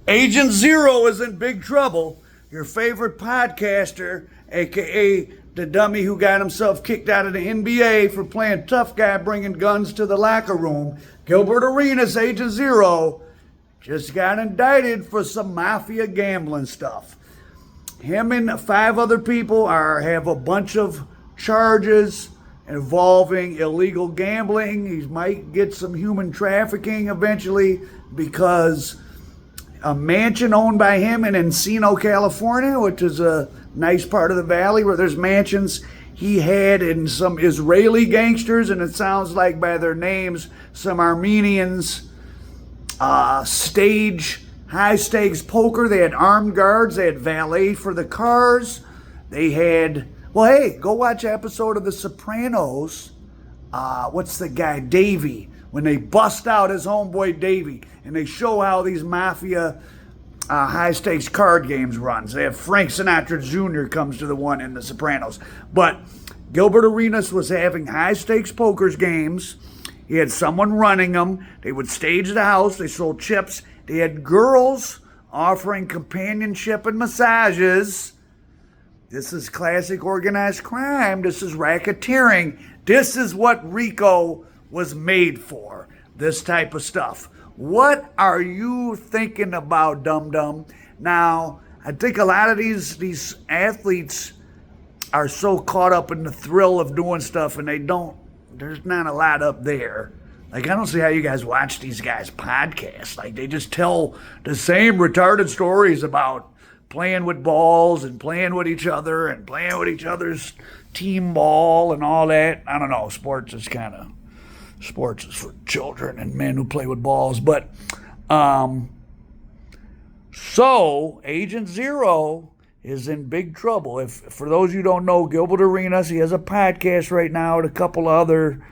Agent Zero is in big trouble. Your favorite podcaster, aka the dummy who got himself kicked out of the NBA for playing tough guy bringing guns to the locker room, Gilbert Arenas, Agent Zero, just got indicted for some mafia gambling stuff. Him and 5 other people have a bunch of charges involving illegal gambling. He might get some human trafficking eventually because a mansion owned by him in Encino, California, which is a nice part of the valley where there's mansions, he had in some Israeli gangsters, and it sounds like by their names, some Armenians, stage high stakes poker. They had armed guards, they had valet for the cars, they had, well, hey, go watch an episode of The Sopranos. What's the guy, Davey, when they bust out his homeboy Davey and they show how these mafia high stakes card games runs. They have Frank Sinatra Jr. comes to the one in The Sopranos. But Gilbert Arenas was having high stakes poker games. He had someone running them. They would stage the house. They sold chips. They had girls offering companionship and massages. This is classic organized crime. This is racketeering. This is what RICO was made for, this type of stuff. What are you thinking about, dum-dum? Now, I think a lot of these athletes are so caught up in the thrill of doing stuff, and there's not a lot up there. Like, I don't see how you guys watch these guys' podcasts. Like, they just tell the same retarded stories about playing with balls and playing with each other and playing with each other's team ball and all that. I don't know. Sports is for children and men who play with balls. But, so Agent Zero is in big trouble. For those of you who don't know, Gilbert Arenas, he has a podcast right now with a couple other,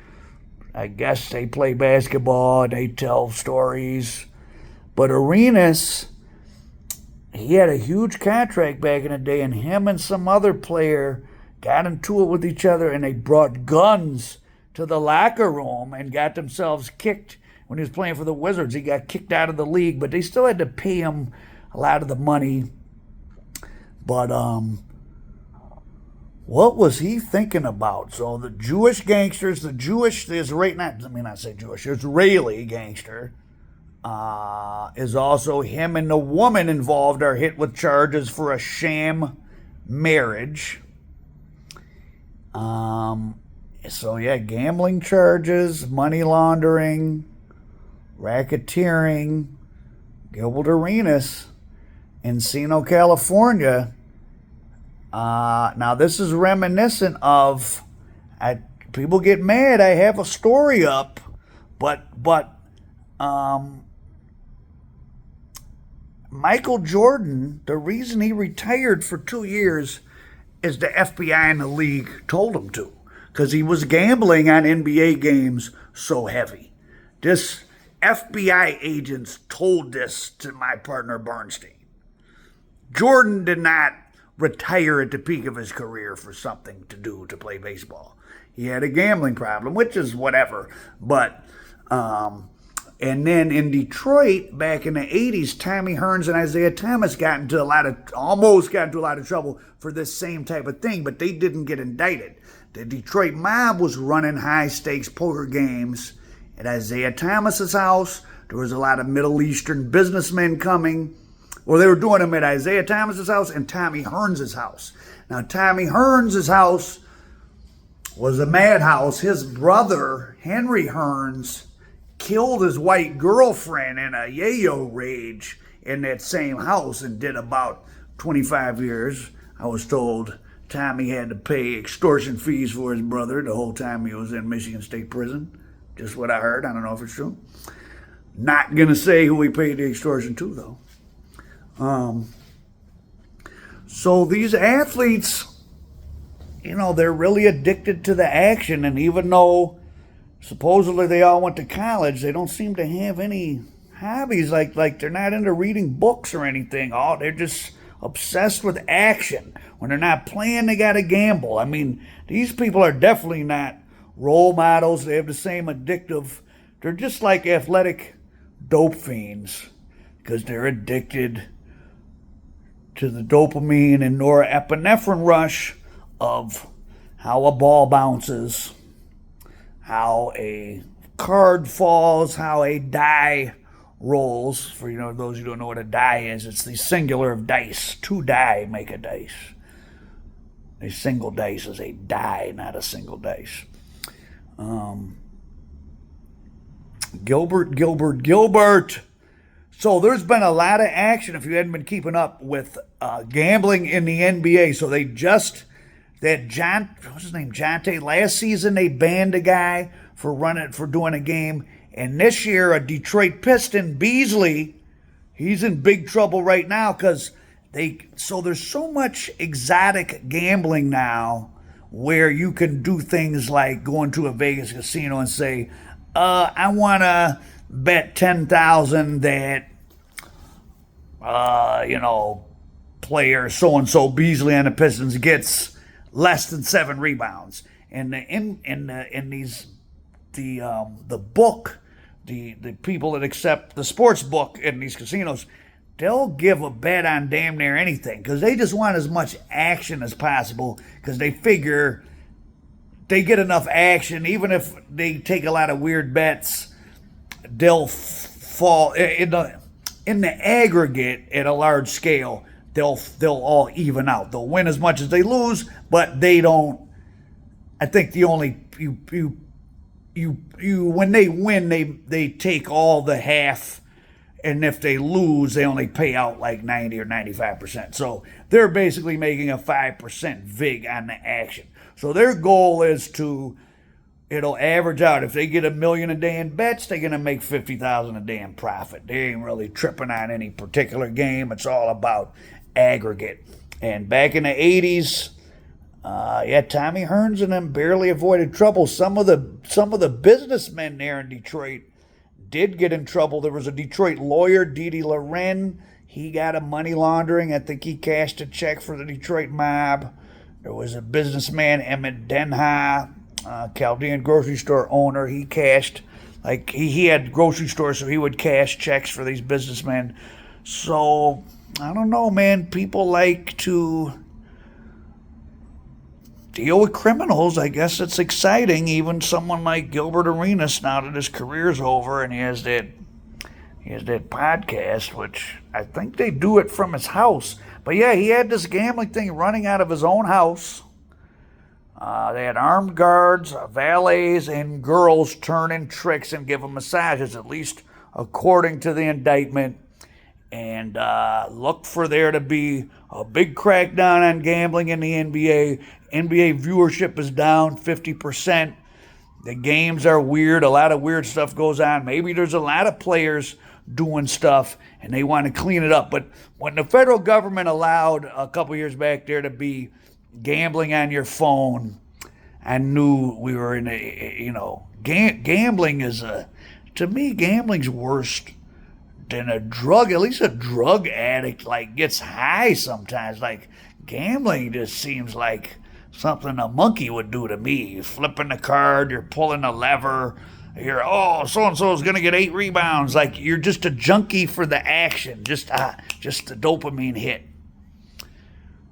I guess they play basketball and they tell stories. But Arenas, he had a huge contract back in the day, and him and some other player got into it with each other, and they brought guns to the locker room and got themselves kicked. When he was playing for the Wizards, he got kicked out of the league, but they still had to pay him a lot of the money. But what was he thinking about? So the Jewish gangsters, Israeli gangster, is also him and the woman involved are hit with charges for a sham marriage. So yeah, gambling charges, money laundering, racketeering. Gilbert Arenas, Encino, California. Now this is reminiscent of, people get mad, I have a story up, but Michael Jordan, the reason he retired for 2 years is the FBI and the league told him to, because he was gambling on NBA games so heavy. This FBI agents told this to my partner Bernstein. Jordan did not retire at the peak of his career for something to do to play baseball. He had a gambling problem, which is whatever. But, and then in Detroit, back in the 80s, Tommy Hearns and Isaiah Thomas almost got into a lot of trouble for this same type of thing, but they didn't get indicted. The Detroit mob was running high-stakes poker games at Isaiah Thomas's house. There was a lot of Middle Eastern businessmen coming. Well, they were doing them at Isaiah Thomas's house and Tommy Hearns' house. Now, Tommy Hearns' house was a madhouse. His brother, Henry Hearns, killed his white girlfriend in a yayo rage in that same house and did about 25 years. I was told Tommy had to pay extortion fees for his brother the whole time he was in Michigan State Prison. Just what I heard. I don't know if it's true. Not going to say who he paid the extortion to, though. So these athletes, they're really addicted to the action, and even though supposedly they all went to college, they don't seem to have any hobbies, like they're not into reading books or anything. They're just obsessed with action. When they're not playing, they gotta gamble. I mean, these people are definitely not role models. They have the same addictive, they're just like athletic dope fiends. because they're addicted to the dopamine and norepinephrine rush of how a ball bounces, how a card falls, how a die rolls. For those who don't know what a die is, it's the singular of dice. 2 die make a dice. A single dice is a die, not a single dice. Gilbert. So there's been a lot of action if you hadn't been keeping up with gambling in the NBA. So they just, what's his name, Jonte, last season they banned a guy for doing a game. And this year, a Detroit Piston, Beasley, he's in big trouble right now because there's so much exotic gambling now where you can do things like go into a Vegas casino and say, I want to bet 10,000 that, player so-and-so Beasley on the Pistons gets less than 7 rebounds. And the book, the people that accept the sports book in these casinos, they'll give a bet on damn near anything because they just want as much action as possible because they figure they get enough action. Even if they take a lot of weird bets, they'll fall in the aggregate at a large scale. They'll all even out. They'll win as much as they lose, but they don't. I think the only when they win, they take all the half. And if they lose, they only pay out like 90 or 95%. So they're basically making a 5% vig on the action. So their goal is it'll average out. If they get $1 million a day in bets, they're going to make $50,000 a day in profit. They ain't really tripping on any particular game. It's all about aggregate. And back in the 80s, Tommy Hearns and them barely avoided trouble. Some of the businessmen there in Detroit did get in trouble. There was a Detroit lawyer, Didi Loren. He got a money laundering. I think he cashed a check for the Detroit mob. There was a businessman, Emmett Denha, Chaldean grocery store owner. He cashed, he had grocery stores, so he would cash checks for these businessmen. So, I don't know, man. People like to deal with criminals. I guess it's exciting. Even someone like Gilbert Arenas, now that his career's over and he has that podcast, which I think they do it from his house. But yeah, he had this gambling thing running out of his own house. They had armed guards, valets, and girls turn in tricks and give him massages, at least according to the indictment. And look for there to be a big crackdown on gambling in the NBA. NBA viewership is down 50%. The games are weird. A lot of weird stuff goes on. Maybe there's a lot of players doing stuff and they want to clean it up. But when the federal government allowed a couple years back there to be gambling on your phone, I knew we were in gambling is to me, gambling's worse than a drug. At least a drug addict gets high sometimes. Gambling just seems like something a monkey would do to me. You're flipping the card, you're pulling a lever, you're so-and-so is going to get 8 rebounds. You're just a junkie for the action, just the dopamine hit.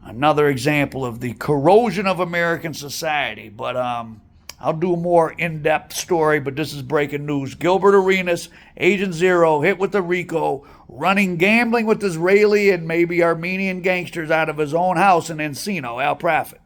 Another example of the corrosion of American society. But I'll do a more in-depth story, but this is breaking news. Gilbert Arenas, Agent Zero, hit with the RICO, running gambling with Israeli and maybe Armenian gangsters out of his own house in Encino. Al Prophet.